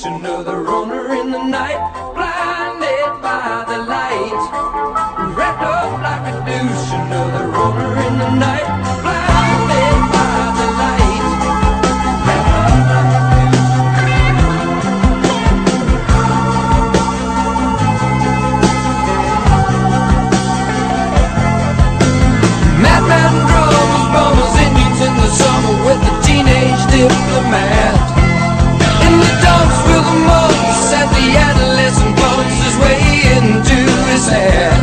another runner in the night, blinded by the light. Wrapped up like a douche, another runner in the night, blinded by the light. Wrapped up like a madman drummers, bummers, Indians in the summer with the teenage diplomat. In the dumps with the mumps as the adolescent bumps his way into his hat.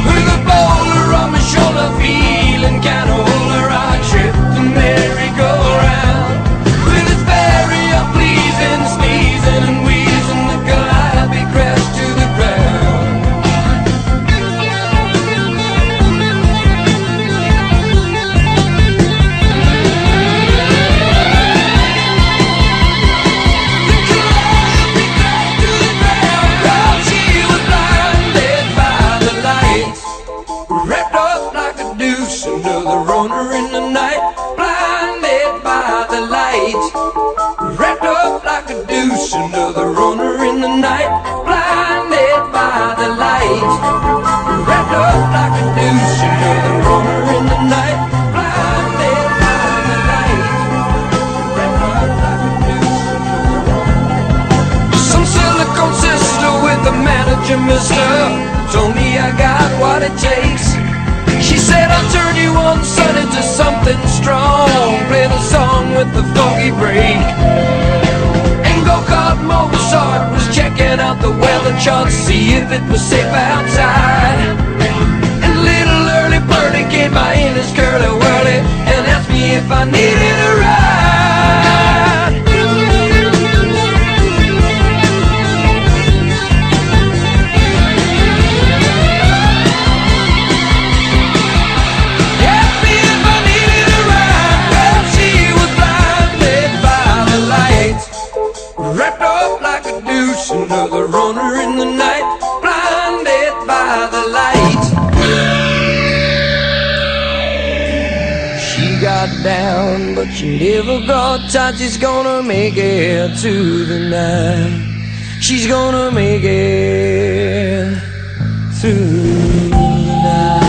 With a boulder on my shoulder, feeling kinda older, I tripped the merry-go-round. With his very unpleasing sneezing and wheezing, the calliope crashed to the ground. Another runner in the night, blinded by the light. Wrapped up like a douche, another runner in the night, blinded by the light. Wrapped up like a douche, another runner in the night, blinded by the light. Wrapped up like a douche, another runner. Some silicone sister with the manager, mister, told me I got what it takes. She said I'll turn you on, son, into something strong. Play the song with the funky break. And go-kart Mozart was checking out the weather chart, see if it was safe outside. And little early birdie came by in his curly-whirly and asked me if I needed a ride. Wrapped up like a douche, another runner in the night, blinded by the light. She got down, but she never got tight. She's gonna make it to the night. She's gonna make it through the night.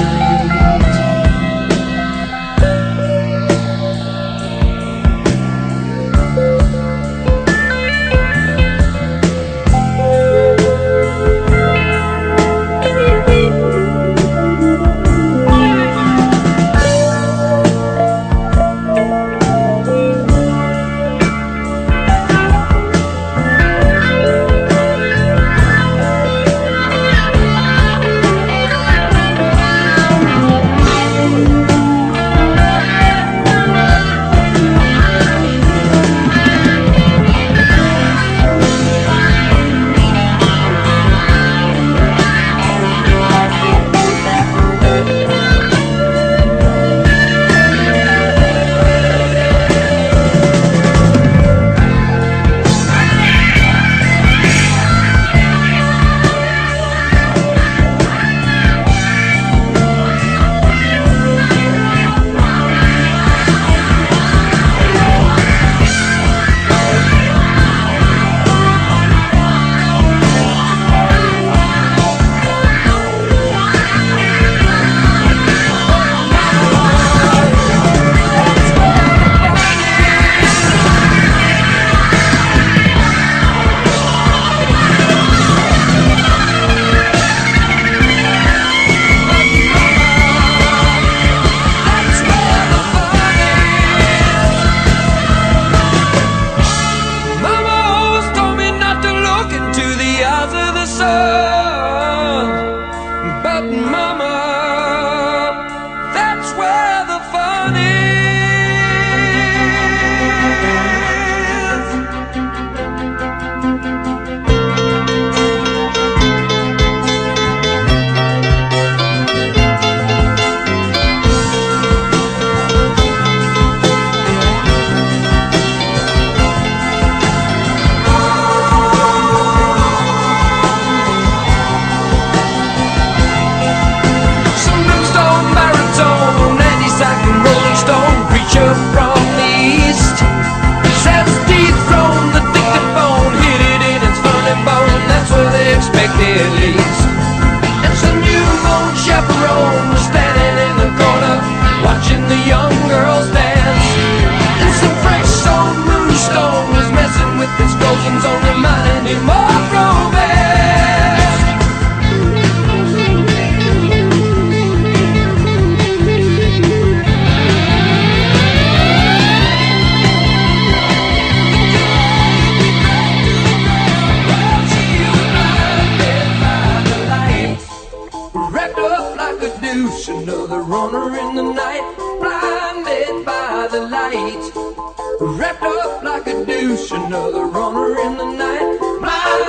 douche, another runner in the night. Blinded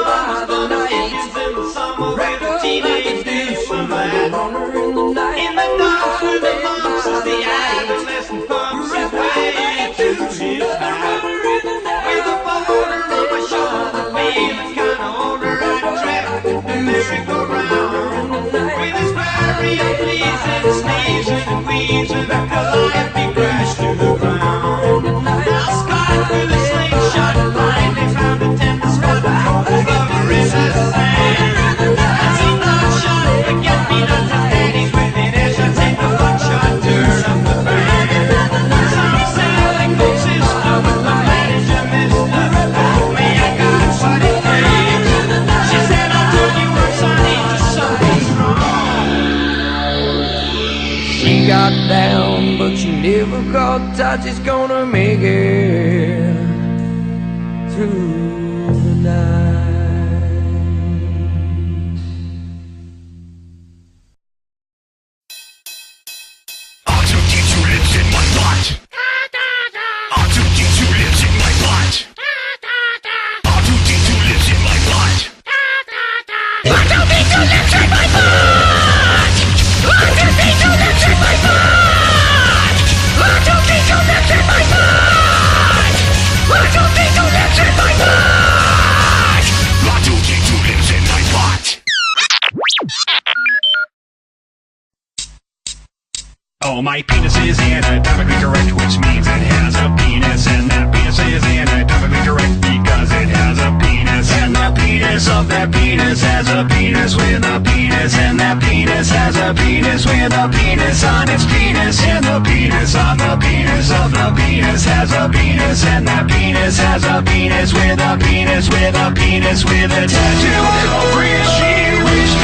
by the night, wrapped up like a douche, another runner in the night. In the dark, with the bumps as the adolescent pumps his way to his night. With a boulder on my shoulder, feeling kinda older, I track the merry-go-round. With his very unpleasing sneezing and wheezing, the Calliope crashed to the ground. Now Scott with a slingshot blindly found a tender spot over in his hand. As he thought shot forget-me-not to daddies within it, should take the buckshot, turn up the band. Some selling cool sister with the manager, mister. Told me I got what it takes. She said, I told you once I need you something strong. She got down, but she never got touch. She's gonna make it through the night. R2D2 lives in my butt. R2D2 lives in my butt. R2D2 lives in my butt. R2D2 lives in my butt. R2D2 lives in my butt. R2D2 lives in my butt. R2D2 lives in my butt. R2D2 lives in my butt. Oh, my penis is anatomically correct, which means it has a penis, and that penis is anatomically correct because it has a penis, and the penis of that penis has a penis with a penis, and that penis has a penis with a penis on its penis, and the penis on the penis of the penis has a penis, and that penis has a penis with a penis with a penis with a tattoo. Oh, free is she, which